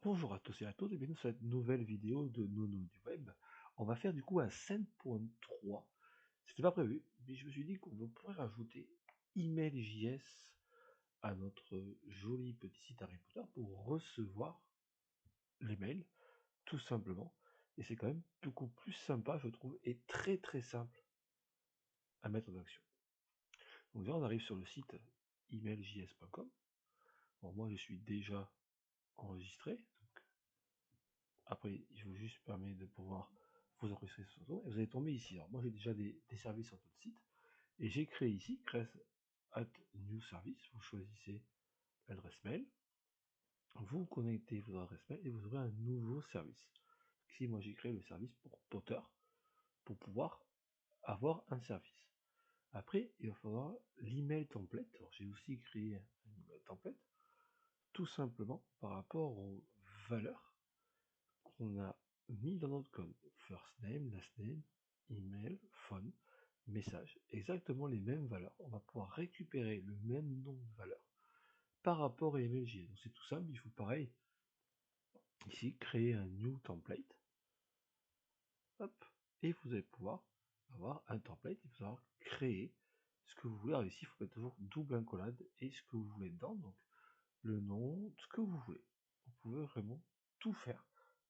Bonjour à tous et à toutes et bienvenue sur cette nouvelle vidéo de Nono du web. On va faire du coup un 5.3. C'était pas prévu, mais je me suis dit qu'on pourrait rajouter Email.js à notre joli petit site Harry Potter pour recevoir les mails, tout simplement. Et c'est quand même beaucoup plus sympa, je trouve, et très simple à mettre en action. Donc là, on arrive sur le site email.js.com. Bon, moi, je suis déjà enregistré. Après, il vous juste permet de pouvoir vous enregistrer sur son et vous allez tomber ici. Alors moi j'ai déjà des services sur notre site et j'ai créé ici create at new service. Vous choisissez l'adresse mail, vous connectez votre adresse mail et vous aurez un nouveau service. Ici moi j'ai créé le service pour Potter pour pouvoir avoir un service. Après il va falloir l'email template. Alors j'ai aussi créé un email template tout simplement par rapport aux valeurs qu'on a mis dans notre code. First name, last name, email, phone, message. Exactement les mêmes valeurs. On va pouvoir récupérer le même nom de valeur par rapport à email.js. Donc c'est tout simple, il faut pareil. Ici, créer un new template. Hop. Et vous allez pouvoir avoir un template. Il faut savoir créer ce que vous voulez. Alors ici, il faut mettre toujours double incollade et ce que vous voulez dedans. Donc le nom, ce que vous voulez. Vous pouvez vraiment tout faire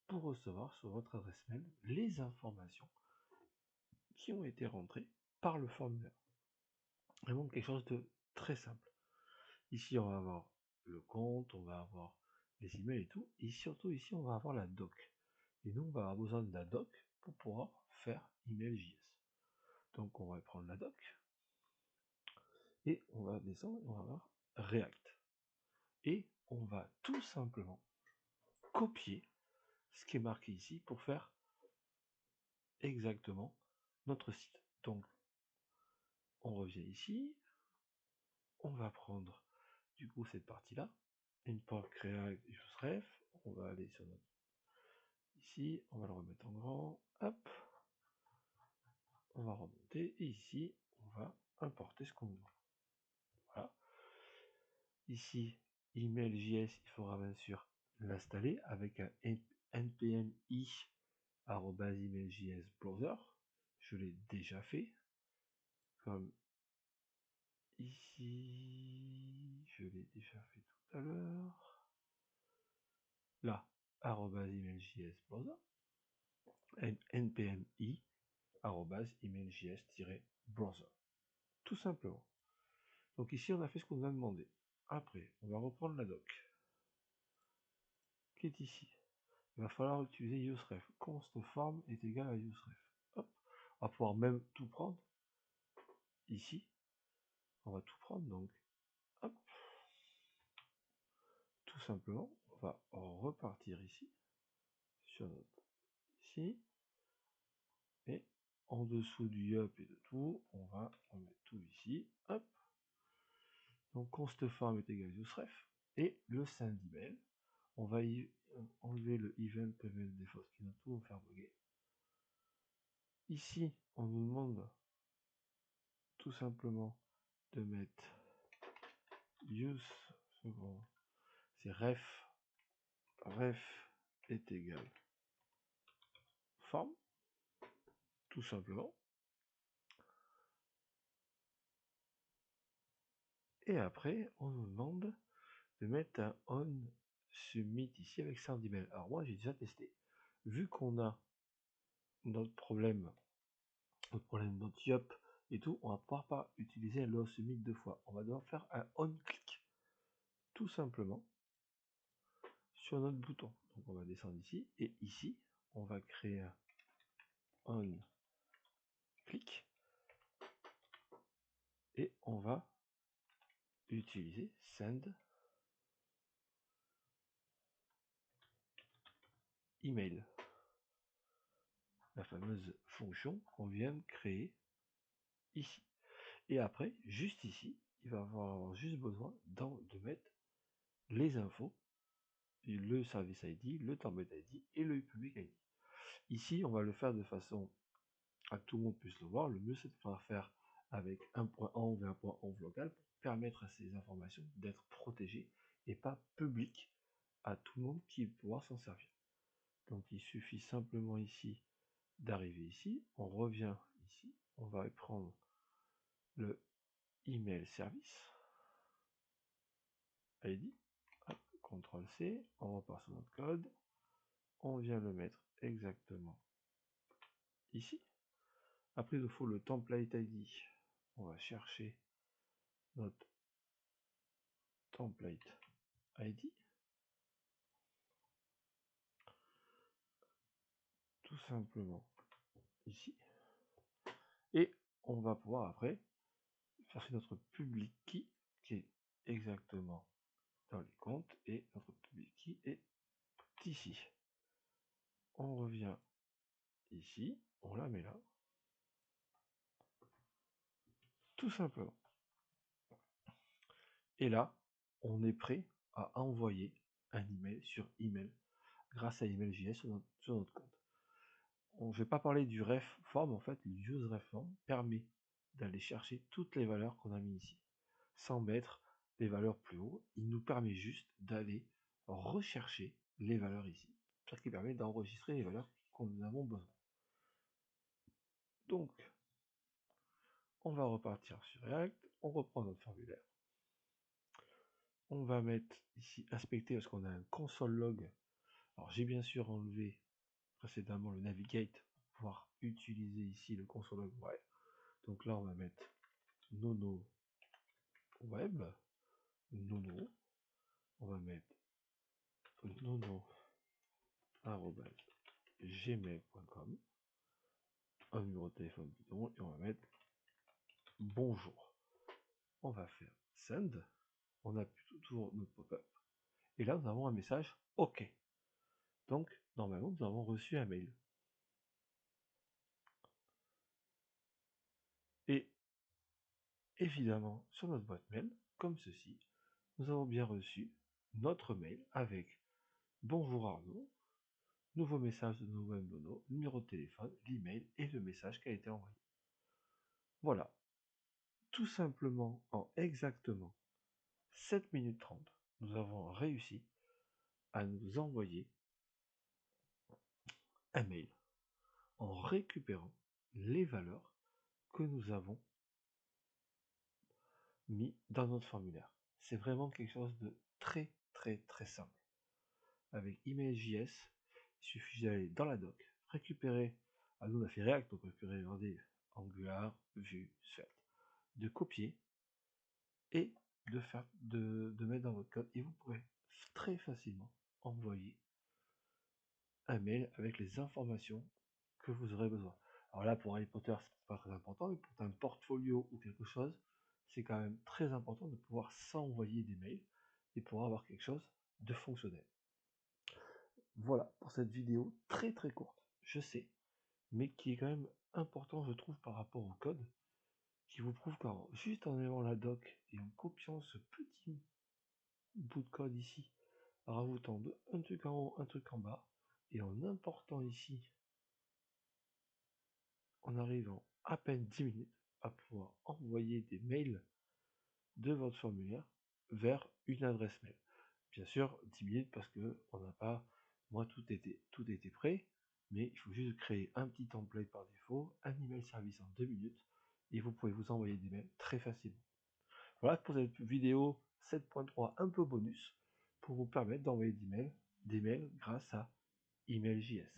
pour recevoir sur votre adresse mail les informations qui ont été rentrées par le formulaire. Vraiment quelque chose de très simple. Ici, on va avoir le compte, on va avoir les emails et tout. Et surtout, ici, on va avoir la doc. Et nous, on va avoir besoin de la doc pour pouvoir faire email.js. Donc, on va prendre la doc et on va descendre et on va avoir React. Et on va tout simplement copier ce qui est marqué ici pour faire exactement notre site. Donc, on revient ici, on va prendre du coup cette partie-là, import create useref, on va aller sur notre ici, on va le remettre en grand, hop, on va remonter, et ici, on va importer ce qu'on veut. Voilà. Ici, email.js, il faudra bien sûr l'installer avec un npm i@email.js browser. Je l'ai déjà fait. Comme ici, je l'ai déjà fait tout à l'heure. Là, @email.js browser. npm i@email.js-browser. Tout simplement. Donc ici, on a fait ce qu'on nous a demandé. Après, on va reprendre la doc qui est ici. Il va falloir utiliser useref. Const form est égal à useref. Hop. On va pouvoir même tout prendre. Ici, on va tout prendre. Donc, hop. Tout simplement, on va repartir ici. Sur notre ici. Et en dessous du yup et de tout, on va remettre tout ici. Hop. Donc const form est égal à useref. Et le send email. On va y enlever le event prevent default qui va tout faire bugger. Ici, on nous demande tout simplement de mettre use, c'est ref est égal form, tout simplement. Et après, on nous demande de mettre un on submit ici avec send email. Alors moi, j'ai déjà testé. Vu qu'on a notre problème, notre yup et tout, on va pouvoir pas utiliser un low submit deux fois. On va devoir faire un on click, tout simplement, sur notre bouton. Donc on va descendre ici, et ici, on va créer un on click, et on va utiliser send email, la fameuse fonction qu'on vient de créer ici. Et après, juste ici, il va avoir juste besoin de mettre les infos, le service ID, le template ID et le public ID. Ici, on va le faire de façon à que tout le monde puisse le voir. Le mieux, c'est de pouvoir faire avec un point env et un point env local pour permettre à ces informations d'être protégées et pas publiques à tout le monde qui va pouvoir s'en servir. Donc il suffit simplement ici d'arriver ici, on revient ici, on va prendre le email service ID, CTRL C, on repart sur notre code, on vient le mettre exactement ici. Après il nous faut le template ID, on va chercher notre template ID, tout simplement ici, et on va pouvoir après chercher notre public key qui est exactement dans les comptes, et notre public key est ici. On revient ici, on la met là, tout simplement. Et là, on est prêt à envoyer un email sur email grâce à Email.js sur notre compte. Je ne vais pas parler du ref form, en fait, le use ref form permet d'aller chercher toutes les valeurs qu'on a mis ici, sans mettre les valeurs plus haut. Il nous permet juste d'aller rechercher les valeurs ici, ce qui permet d'enregistrer les valeurs qu'on nous avons besoin. Donc, on va repartir sur React, on reprend notre formulaire. On va mettre ici inspecter parce qu'on a un console log. Alors j'ai bien sûr enlevé précédemment le navigate pour pouvoir utiliser ici le console log web. Donc là on va mettre nono web, nono, on va mettre nono@gmail.com, un numéro de téléphone bidon, et on va mettre bonjour. On va faire send, on appuie toujours notre pop-up, et là nous avons un message OK. Donc normalement nous avons reçu un mail. Et évidemment, sur notre boîte mail, comme ceci, nous avons bien reçu notre mail avec bonjour Arnaud, nouveau message de Nono, numéro de téléphone, l'email et le message qui a été envoyé. Voilà, tout simplement en exactement 7 minutes 30, nous avons réussi à nous envoyer un mail en récupérant les valeurs que nous avons mis dans notre formulaire. C'est vraiment quelque chose de très simple. Avec Email.js, il suffit d'aller dans la doc, récupérer, nous on a fait React, donc récupérer Angular, Vue, Svelte, de copier et de mettre dans votre code, et vous pourrez très facilement envoyer un mail avec les informations que vous aurez besoin. Alors là, pour Harry Potter, c'est pas très important, mais pour un portfolio ou quelque chose, c'est quand même très important de pouvoir s'envoyer des mails et pouvoir avoir quelque chose de fonctionnel. Voilà pour cette vidéo très courte, je sais, mais qui est quand même important, je trouve, par rapport au code, qui vous prouve qu'en juste en ayant la doc et en copiant ce petit bout de code ici, en rajoutant un truc en haut, un truc en bas, et en important ici, en arrivant à peine 10 minutes, à pouvoir envoyer des mails de votre formulaire vers une adresse mail. Bien sûr, 10 minutes parce que on n'a pas, moi tout était prêt, mais il faut juste créer un petit template par défaut, un email service en 2 minutes, et vous pouvez vous envoyer des mails très facilement. Voilà pour cette vidéo 7.3 un peu bonus, pour vous permettre d'envoyer des mails grâce à Email.js.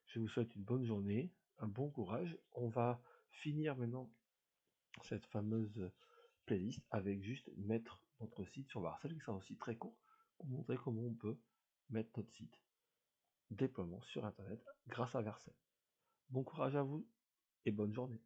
Je vous souhaite une bonne journée, un bon courage. On va finir maintenant cette fameuse playlist avec juste mettre notre site sur Vercel, qui sera aussi très court, pour montrer comment on peut mettre notre site déploiement sur internet grâce à Vercel. Bon courage à vous et bonne journée.